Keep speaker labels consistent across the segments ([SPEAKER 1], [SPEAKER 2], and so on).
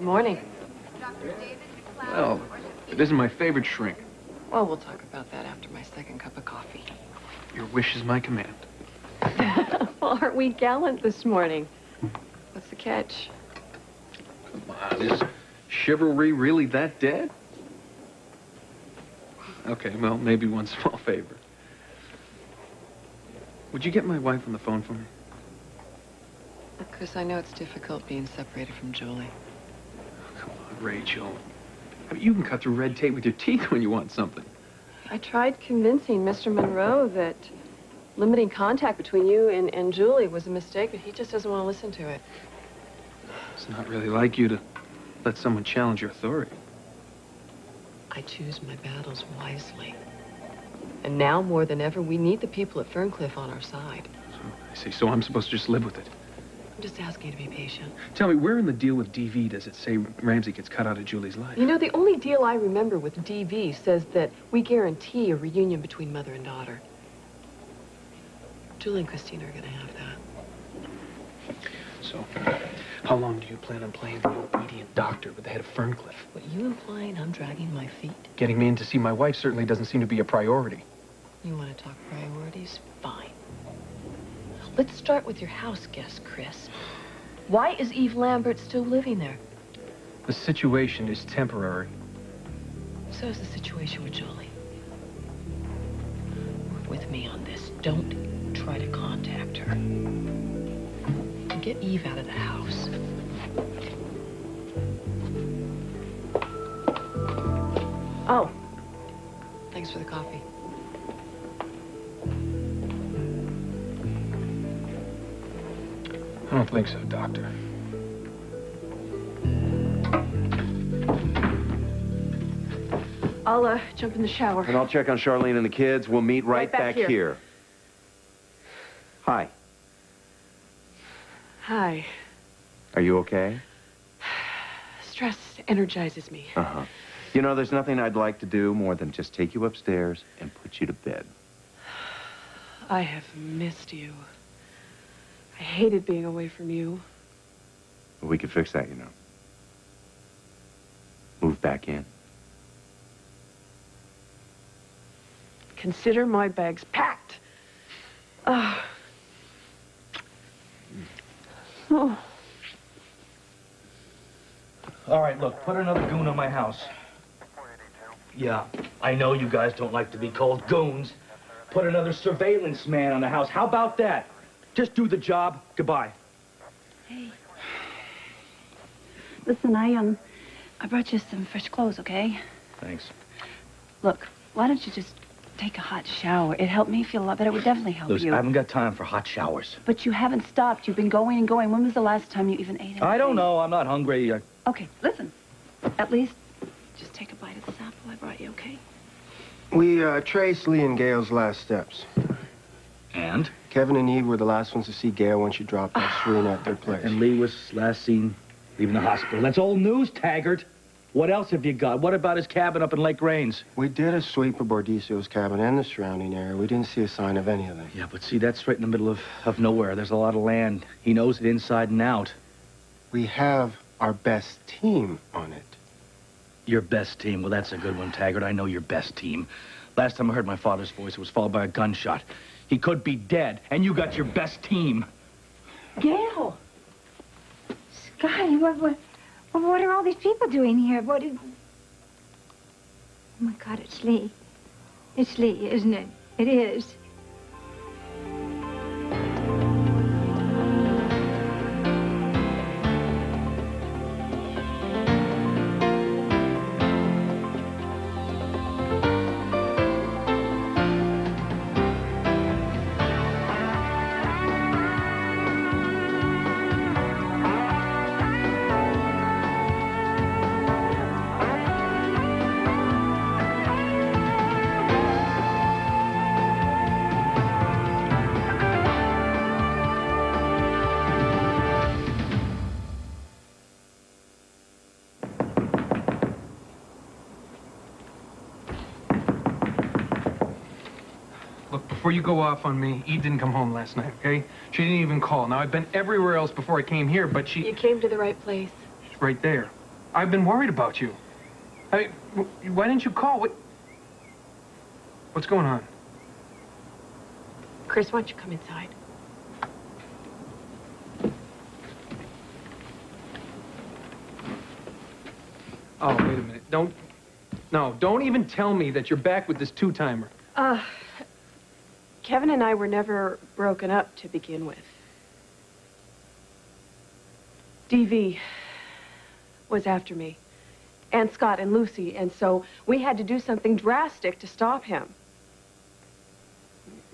[SPEAKER 1] morning.
[SPEAKER 2] Well, it isn't my favorite shrink.
[SPEAKER 1] Well, we'll talk about that after my second cup of coffee.
[SPEAKER 2] Your wish is my command.
[SPEAKER 1] Well, aren't we gallant this morning? What's the catch?
[SPEAKER 2] Come on, is chivalry really that dead? Okay, well, maybe one small favor. Would you get my wife on the phone for me?
[SPEAKER 1] Chris, I know it's difficult being separated from Julie.
[SPEAKER 2] Oh, come on, Rachel. I mean, you can cut through red tape with your teeth when you want something.
[SPEAKER 1] I tried convincing Mr. Monroe that limiting contact between you and Julie was a mistake, but he just doesn't want to listen to it.
[SPEAKER 2] It's not really like you to let someone challenge your authority.
[SPEAKER 1] I choose my battles wisely. And now, more than ever, we need the people at Ferncliff on our side.
[SPEAKER 2] So, I see. So I'm supposed to just live with it.
[SPEAKER 1] I'm just asking you to be patient.
[SPEAKER 2] Tell me, where in the deal with DV does it say Ramsey gets cut out of Julie's life?
[SPEAKER 1] You know, the only deal I remember with DV says that we guarantee a reunion between mother and daughter. Julie and Christine are going to have that.
[SPEAKER 2] So, how long do you plan on playing the obedient doctor with the head of Ferncliff?
[SPEAKER 1] What, you implying I'm dragging my feet?
[SPEAKER 2] Getting me in to see my wife certainly doesn't seem to be a priority.
[SPEAKER 1] You want to talk priorities? Fine. Let's start with your house guest, Chris. Why is Eve Lambert still living there?
[SPEAKER 2] The situation is temporary.
[SPEAKER 1] So is the situation with Julie. Work with me on this. Don't try to contact her. Get Eve out of the house. Oh, thanks for the coffee.
[SPEAKER 2] I don't think so, Doctor.
[SPEAKER 1] I'll jump in the shower.
[SPEAKER 3] And I'll check on Charlene and the kids. We'll meet right back here. Hi.
[SPEAKER 1] Hi.
[SPEAKER 3] Are you okay?
[SPEAKER 1] Stress energizes me.
[SPEAKER 3] Uh-huh. You know, there's nothing I'd like to do more than just take you upstairs and put you to bed.
[SPEAKER 1] I have missed you. I hated being away from you.
[SPEAKER 3] But we could fix that, you know. Move back in.
[SPEAKER 1] Consider my bags packed. Oh.
[SPEAKER 4] All right, look, put another goon on my house. Yeah, I know you guys don't like to be called goons. Put another surveillance man on the house. How about that? Just do the job. Goodbye.
[SPEAKER 5] Hey. Listen, I brought you some fresh clothes, okay?
[SPEAKER 4] Thanks.
[SPEAKER 5] Look, why don't you just take a hot shower? It helped me feel a lot better. It would definitely help
[SPEAKER 4] Listen,
[SPEAKER 5] you.
[SPEAKER 4] I haven't got time for hot showers.
[SPEAKER 5] But you haven't stopped. You've been going and going. When was the last time you even ate anything?
[SPEAKER 4] I don't know. I'm not hungry.
[SPEAKER 5] Okay, listen. At least just take a bite of this apple I brought you, okay?
[SPEAKER 6] We traced Lee and Gail's last steps.
[SPEAKER 4] And?
[SPEAKER 6] Kevin and Eve were the last ones to see Gail when she dropped off Serena at their place.
[SPEAKER 4] And Lee was last seen leaving the hospital. That's old news, Taggart. What else have you got? What about his cabin up in Lake Rains?
[SPEAKER 6] We did a sweep of Bordicio's cabin and the surrounding area. We didn't see a sign of any of them.
[SPEAKER 4] Yeah, but see, that's right in the middle of nowhere. There's a lot of land. He knows it inside and out.
[SPEAKER 6] We have our best team on it.
[SPEAKER 4] Your best team? Well, that's a good one, Taggart. I know your best team. Last time I heard my father's voice, it was followed by a gunshot. He could be dead, and you got your best team.
[SPEAKER 7] Gail! Scotty, what are all these people doing here? Oh, my God, it's Lee. It's Lee, isn't it? It is.
[SPEAKER 2] Before you go off on me, Eve didn't come home last night, okay? She didn't even call. Now, I've been everywhere else before I came here, but she...
[SPEAKER 1] You came to the right place.
[SPEAKER 2] She's right there. I've been worried about you. I mean, why didn't you call? What's going on?
[SPEAKER 1] Chris, why don't you come inside?
[SPEAKER 2] Oh, wait a minute. Don't even tell me that you're back with this two-timer.
[SPEAKER 1] Kevin and I were never broken up to begin with. DV was after me, and Scott and Lucy, and so we had to do something drastic to stop him.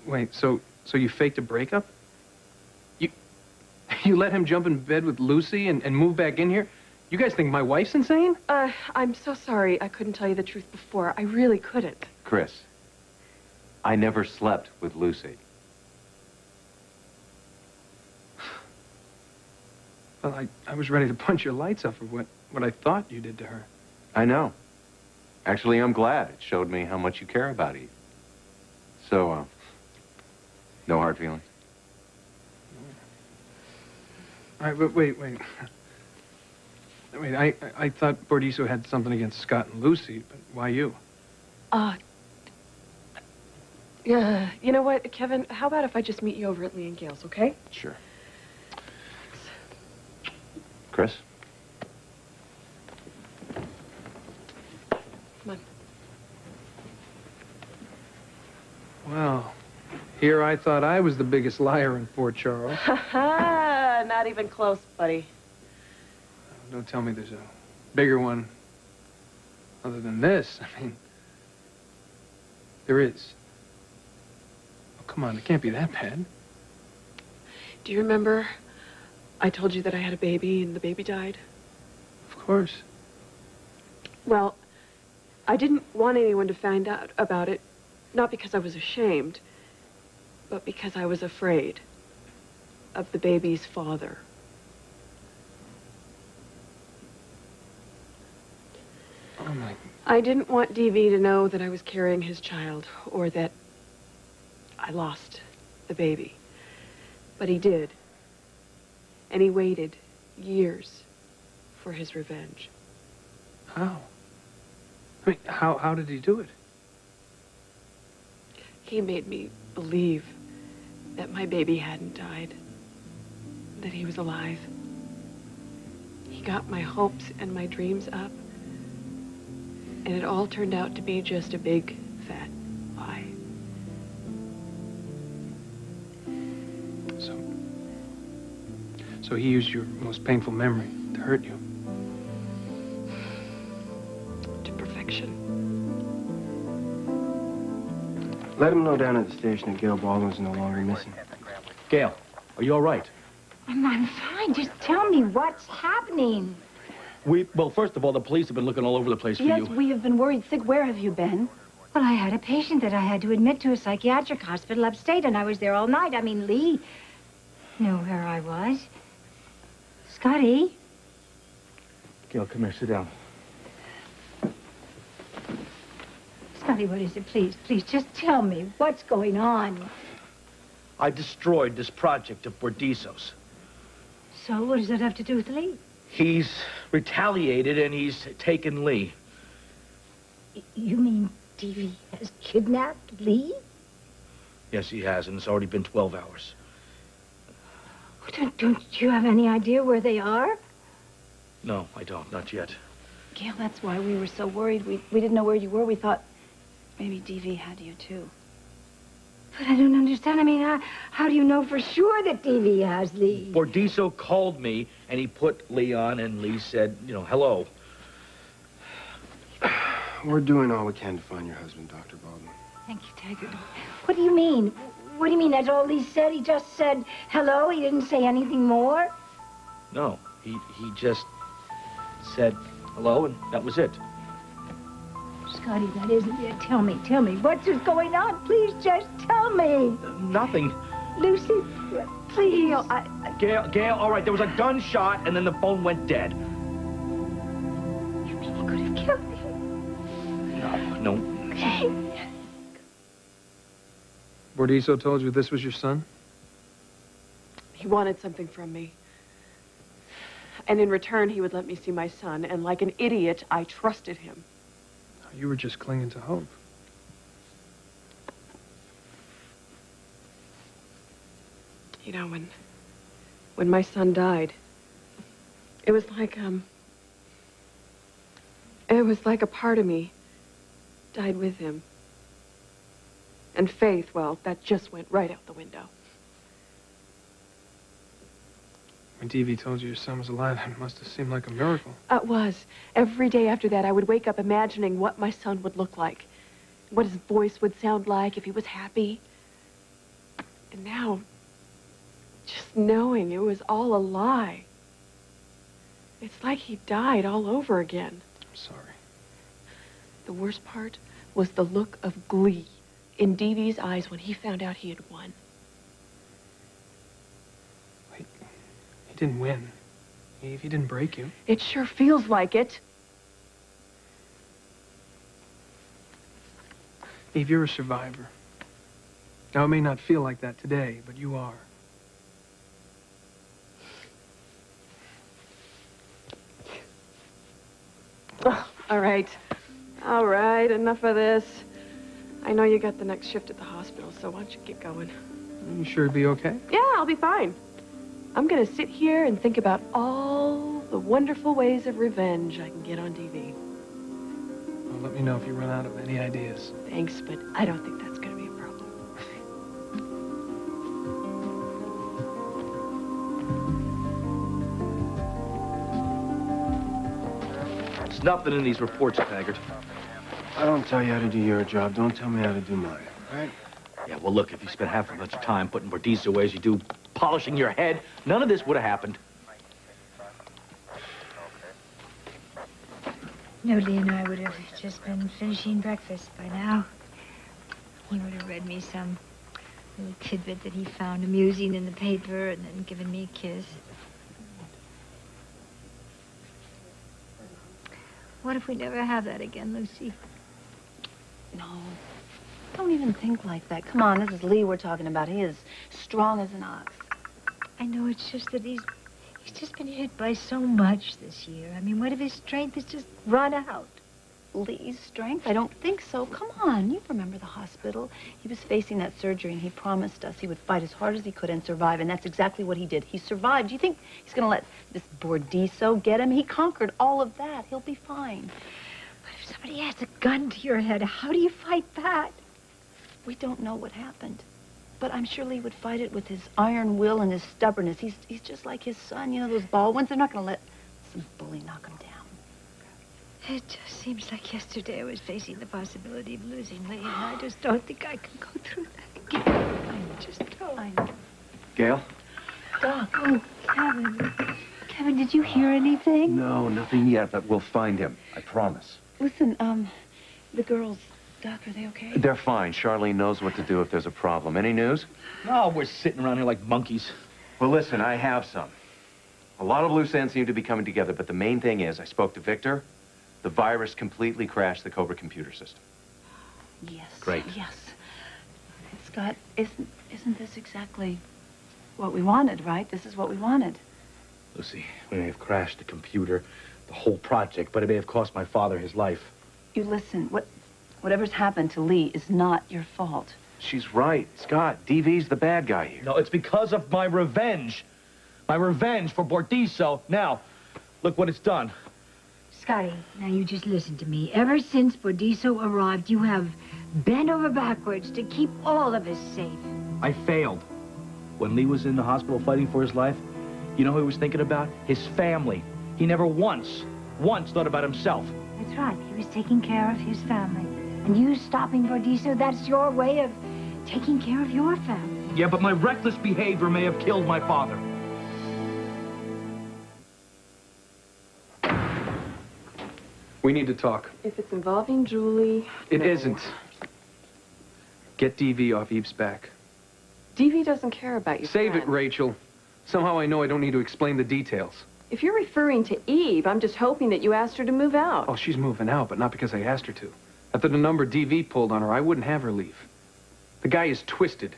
[SPEAKER 2] Wait, so you faked a breakup? You let him jump in bed with Lucy and move back in here? You guys think my wife's insane?
[SPEAKER 1] I'm so sorry I couldn't tell you the truth before. I really couldn't.
[SPEAKER 3] Chris, I never slept with Lucy.
[SPEAKER 2] Well, I was ready to punch your lights out for what I thought you did to her.
[SPEAKER 3] I know. Actually, I'm glad. It showed me how much you care about Eve. So, no hard feelings?
[SPEAKER 2] All right, but wait. Wait, I thought Bordiso had something against Scott and Lucy, but why you?
[SPEAKER 1] Yeah, you know what, Kevin? How about if I just meet you over at Lee and Gale's, okay?
[SPEAKER 3] Sure. Chris?
[SPEAKER 1] Come on.
[SPEAKER 2] Well, here I thought I was the biggest liar in Port Charles.
[SPEAKER 1] Not even close, buddy.
[SPEAKER 2] Don't tell me there's a bigger one other than this. I mean, there is. Oh, come on, it can't be that bad.
[SPEAKER 1] Do you remember I told you that I had a baby and the baby died?
[SPEAKER 2] Of course.
[SPEAKER 1] Well, I didn't want anyone to find out about it, not because I was ashamed, but because I was afraid of the baby's father.
[SPEAKER 2] Oh, my...
[SPEAKER 1] I didn't want DV to know that I was carrying his child, or that I lost the baby. But he did. And he waited years for his revenge.
[SPEAKER 2] How? I mean, how did he do it?
[SPEAKER 1] He made me believe that my baby hadn't died, that he was alive. He got my hopes and my dreams up, and it all turned out to be just a big, fat lie.
[SPEAKER 2] So he used your most painful memory to hurt you?
[SPEAKER 1] To perfection.
[SPEAKER 6] Let him know down at the station that Gail Baldwin's no longer missing.
[SPEAKER 4] Gail, are you all right?
[SPEAKER 7] I'm fine. Just tell me what's happening.
[SPEAKER 4] Well, first of all, the police have been looking all over the place for
[SPEAKER 5] Yes,
[SPEAKER 4] you.
[SPEAKER 5] we have been worried sick. Where have you been?
[SPEAKER 7] Well, I had a patient that I had to admit to a psychiatric hospital upstate, and I was there all night. I mean, Lee knew where I was. Scotty?
[SPEAKER 4] Gail, come here, sit down.
[SPEAKER 7] Scotty, what is it? Please, just tell me what's going on.
[SPEAKER 4] I destroyed this project of Bordiso's.
[SPEAKER 7] So, what does that have to do with Lee?
[SPEAKER 4] He's retaliated and he's taken Lee.
[SPEAKER 7] You mean DV has kidnapped Lee?
[SPEAKER 4] Yes, he has, and it's already been 12 hours.
[SPEAKER 7] Don't you have any idea where they are?
[SPEAKER 4] No, I don't, not yet.
[SPEAKER 5] Gail, that's why we were so worried. We didn't know where you were. We thought maybe DV had you, too.
[SPEAKER 7] But I don't understand. I mean, how do you know for sure that DV has Lee?
[SPEAKER 4] Bordiso called me, and he put Lee on, and Lee said, you know, hello.
[SPEAKER 6] We're doing all we can to find your husband, Dr. Baldwin.
[SPEAKER 7] Thank you, Taggart. What do you mean? What do you mean? That's all he said? He just said hello? He didn't say anything more?
[SPEAKER 4] No, he just said hello, and that was it.
[SPEAKER 7] Scotty, that isn't it. Tell me. What's going on? Please just tell me.
[SPEAKER 4] Nothing.
[SPEAKER 7] Lucy, please.
[SPEAKER 4] Gail, all right, there was a gunshot, and then the phone went dead.
[SPEAKER 7] You mean he could have killed him?
[SPEAKER 4] No.
[SPEAKER 2] Bordiso told you this was your son?
[SPEAKER 1] He wanted something from me. And in return, he would let me see my son, and like an idiot, I trusted him.
[SPEAKER 2] You were just clinging to hope.
[SPEAKER 1] You know, when my son died, it was like a part of me died with him. And faith, well, that just went right out the window.
[SPEAKER 2] When Devi told you your son was alive, it must have seemed like a miracle.
[SPEAKER 1] It was. Every day after that, I would wake up imagining what my son would look like, what his voice would sound like if he was happy. And now, just knowing it was all a lie. It's like he died all over again.
[SPEAKER 2] I'm sorry.
[SPEAKER 1] The worst part was the look of glee in Devi's eyes when he found out he had won.
[SPEAKER 2] Wait, he didn't win. Eve, he didn't break you.
[SPEAKER 1] It sure feels like it.
[SPEAKER 2] Eve, you're a survivor. Now, it may not feel like that today, but you are.
[SPEAKER 1] Oh, all right. All right, enough of this. I know you got the next shift at the hospital, so why don't you get going?
[SPEAKER 2] You sure it'd be okay?
[SPEAKER 1] Yeah, I'll be fine. I'm gonna sit here and think about all the wonderful ways of revenge I can get on DV.
[SPEAKER 2] Well, let me know if you run out of any ideas.
[SPEAKER 1] Thanks, but I don't think that's gonna be a problem.
[SPEAKER 4] There's nothing in these reports, Taggart.
[SPEAKER 6] I don't tell you how to do your job. Don't tell me how to do mine, right?
[SPEAKER 4] Yeah, well, look, if you spent half as much time putting Bordizzo away as you do polishing your head, none of this would have happened.
[SPEAKER 7] No, Lee and I would have just been finishing breakfast by now. He would have read me some little tidbit that he found amusing in the paper and then given me a kiss. What if we never have that again, Lucy?
[SPEAKER 5] No. Don't even think like that. Come on, this is Lee we're talking about. He is strong as an ox.
[SPEAKER 7] I know, it's just that he's just been hit by so much this year. I mean, what if his strength has just run out?
[SPEAKER 5] Lee's strength? I don't think so. Come on, you remember the hospital. He was facing that surgery, and he promised us he would fight as hard as he could and survive, and that's exactly what he did. He survived. Do you think he's going to let this Bordizzo get him? He conquered all of that. He'll be fine.
[SPEAKER 7] But if somebody has a gun to your head, how do you fight that?
[SPEAKER 5] We don't know what happened, but I'm sure Lee would fight it with his iron will and his stubbornness. He's just like his son. You know, those Baldwins, they're not going to let some bully knock him down.
[SPEAKER 7] It just seems like yesterday I was facing the possibility of losing Lee, and I just don't think I can go through that again. I just don't.
[SPEAKER 5] I know.
[SPEAKER 3] Gail?
[SPEAKER 5] Doc.
[SPEAKER 7] Oh, Kevin. Kevin, did you hear anything?
[SPEAKER 3] No, nothing yet, but we'll find him. I promise.
[SPEAKER 5] Listen, the girls, Doc, are they okay?
[SPEAKER 3] They're fine. Charlene knows what to do if there's a problem. Any news?
[SPEAKER 4] No, we're sitting around here like monkeys.
[SPEAKER 3] Well, listen, I have some. A lot of loose ends seem to be coming together, but the main thing is I spoke to Victor. The virus completely crashed the Cobra computer system.
[SPEAKER 5] Yes.
[SPEAKER 4] Great.
[SPEAKER 5] Yes. Scott, isn't this exactly what we wanted, right? This is what we wanted.
[SPEAKER 4] Lucy, we may have crashed the computer, the whole project, but it may have cost my father his life.
[SPEAKER 5] You listen, whatever's happened to Lee is not your fault.
[SPEAKER 3] She's right. Scott, DV's the bad guy here.
[SPEAKER 4] No, it's because of my revenge. My revenge for Bordizzo. Now, look what it's done.
[SPEAKER 7] Scotty, now you just listen to me. Ever since Bordizzo arrived, you have bent over backwards to keep all of us safe.
[SPEAKER 4] I failed. When Lee was in the hospital fighting for his life, you know who he was thinking about? His family. He never once thought about himself.
[SPEAKER 7] That's right. He was taking care of his family. And you stopping Bordizzo, that's your way of taking care of your family.
[SPEAKER 4] Yeah, but my reckless behavior may have killed my father.
[SPEAKER 2] We need to talk.
[SPEAKER 1] If it's involving Julie...
[SPEAKER 2] It
[SPEAKER 1] no.
[SPEAKER 2] isn't. Get DV off Eve's back.
[SPEAKER 1] DV doesn't care about you.
[SPEAKER 2] Save it, Rachel. Somehow I know I don't need to explain the details.
[SPEAKER 1] If you're referring to Eve, I'm just hoping that you asked her to move out.
[SPEAKER 2] Oh, she's moving out, but not because I asked her to. After the number DV pulled on her, I wouldn't have her leave. The guy is twisted.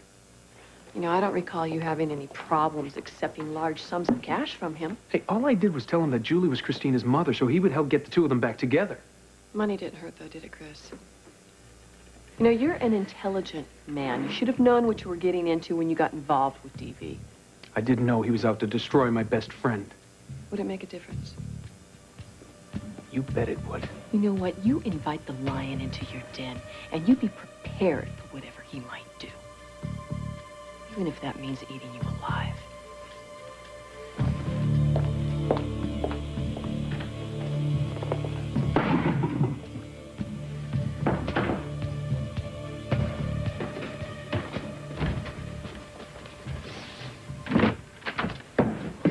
[SPEAKER 1] You know, I don't recall you having any problems accepting large sums of cash from him.
[SPEAKER 2] Hey, all I did was tell him that Julie was Christina's mother, so he would help get the two of them back together.
[SPEAKER 1] Money didn't hurt, though, did it, Chris? You know, you're an intelligent man. You should have known what you were getting into when you got involved with DV.
[SPEAKER 2] I didn't know he was out to destroy my best friend.
[SPEAKER 1] Would it make a difference?
[SPEAKER 2] You bet it would.
[SPEAKER 1] You know what? You invite the lion into your den, and you be prepared for whatever he might do. Even if that means eating you alive.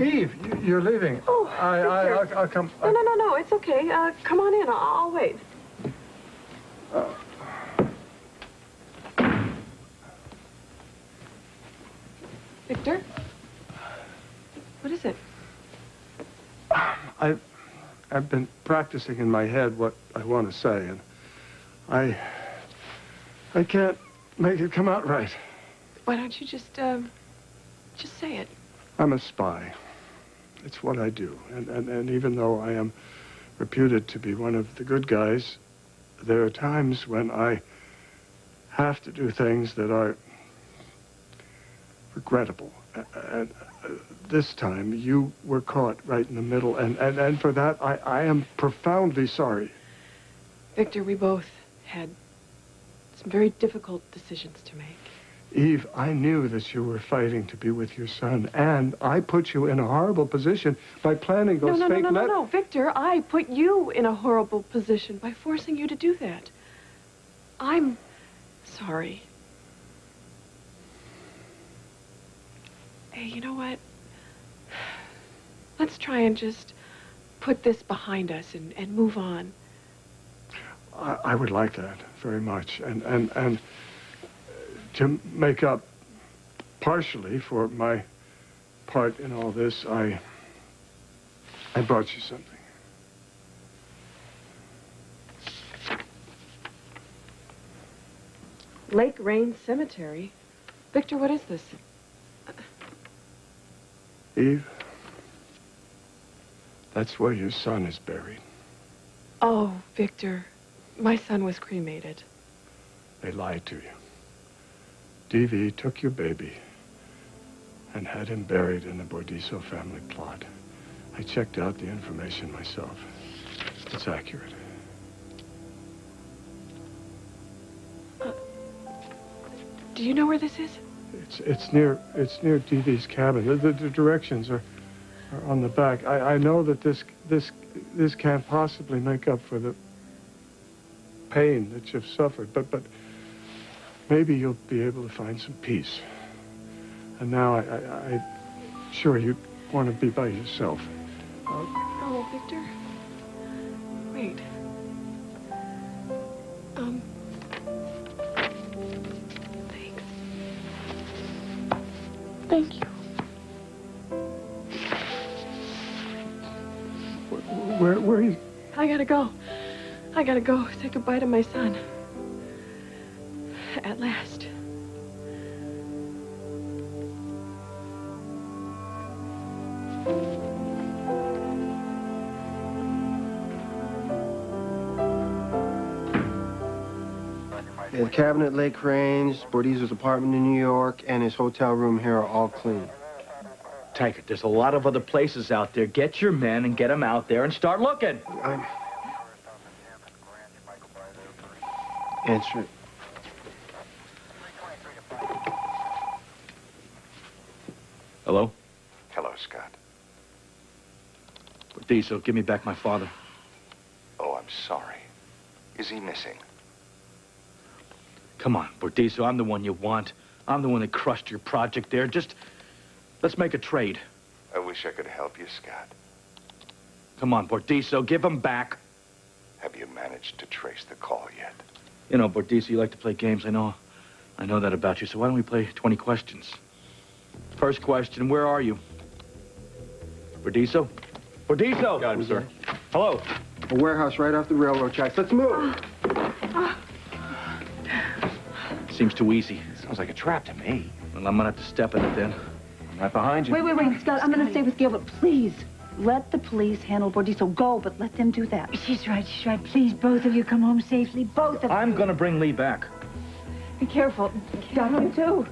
[SPEAKER 6] Eve, you're leaving.
[SPEAKER 1] Oh,
[SPEAKER 6] I'll come.
[SPEAKER 1] No, it's okay. Come on in. I'll wait. Victor? What is it?
[SPEAKER 6] I've been practicing in my head what I want to say, and I can't make it come out right.
[SPEAKER 1] Why don't you just say it?
[SPEAKER 6] I'm a spy. It's what I do. And even though I am reputed to be one of the good guys, there are times when I have to do things that are regrettable. And this time, you were caught right in the middle, and for that, I am profoundly sorry.
[SPEAKER 1] Victor, we both had some very difficult decisions to make.
[SPEAKER 6] Eve, I knew that you were fighting to be with your son, and I put you in a horrible position by planning those fake
[SPEAKER 1] No, Victor, I put you in a horrible position by forcing you to do that. I'm sorry. Hey, you know what? Let's try and just put this behind us and move on.
[SPEAKER 6] I would like that very much, and to make up partially for my part in all this, I brought you something.
[SPEAKER 1] Lake Rain Cemetery? Victor, what is this?
[SPEAKER 6] Eve, that's where your son is buried.
[SPEAKER 1] Oh, Victor, my son was cremated.
[SPEAKER 6] They lied to you. DV took your baby and had him buried in the Bordiso family plot. I checked out the information myself. It's accurate.
[SPEAKER 1] Do you know where this is?
[SPEAKER 6] It's near DV's cabin. The directions are on the back. I know that this can't possibly make up for the pain that you've suffered, but maybe you'll be able to find some peace. And now I'm sure you want to be by yourself.
[SPEAKER 1] Oh, Victor. Wait. Thanks. Thank you.
[SPEAKER 6] Where are you?
[SPEAKER 1] I gotta go. I gotta go say goodbye to my son. At last.
[SPEAKER 6] The cabin at Lake Range, Bordiso's apartment in New York, and his hotel room here are all clean.
[SPEAKER 4] Tankard, there's a lot of other places out there. Get your men and get them out there and start looking.
[SPEAKER 6] Answer it.
[SPEAKER 4] Hello?
[SPEAKER 8] Hello, Scott.
[SPEAKER 4] Bordiso, give me back my father.
[SPEAKER 8] Oh, I'm sorry. Is he missing?
[SPEAKER 4] Come on, Bordiso, I'm the one you want. I'm the one that crushed your project there. Just, let's make a trade.
[SPEAKER 8] I wish I could help you, Scott.
[SPEAKER 4] Come on, Bordiso, give him back.
[SPEAKER 8] Have you managed to trace the call yet?
[SPEAKER 4] You know, Bordiso, you like to play games. I know that about you. So why don't we play 20 questions? First question, where are you? Bordiso? Bordiso!
[SPEAKER 3] Got him, sir.
[SPEAKER 4] Hello?
[SPEAKER 6] A warehouse right off the railroad tracks. Let's move.
[SPEAKER 4] Seems too easy.
[SPEAKER 3] Sounds like a trap to me.
[SPEAKER 4] Well, I'm gonna have to step in it then.
[SPEAKER 3] I'm right behind you.
[SPEAKER 5] Wait, Scott, I'm gonna stay with Gail, but please, let the police handle Bordiso. Go, but let them do that.
[SPEAKER 7] She's right. Please, both of you come home safely. Both of you.
[SPEAKER 4] I'm gonna bring Lee back.
[SPEAKER 5] Be careful. Got him, too.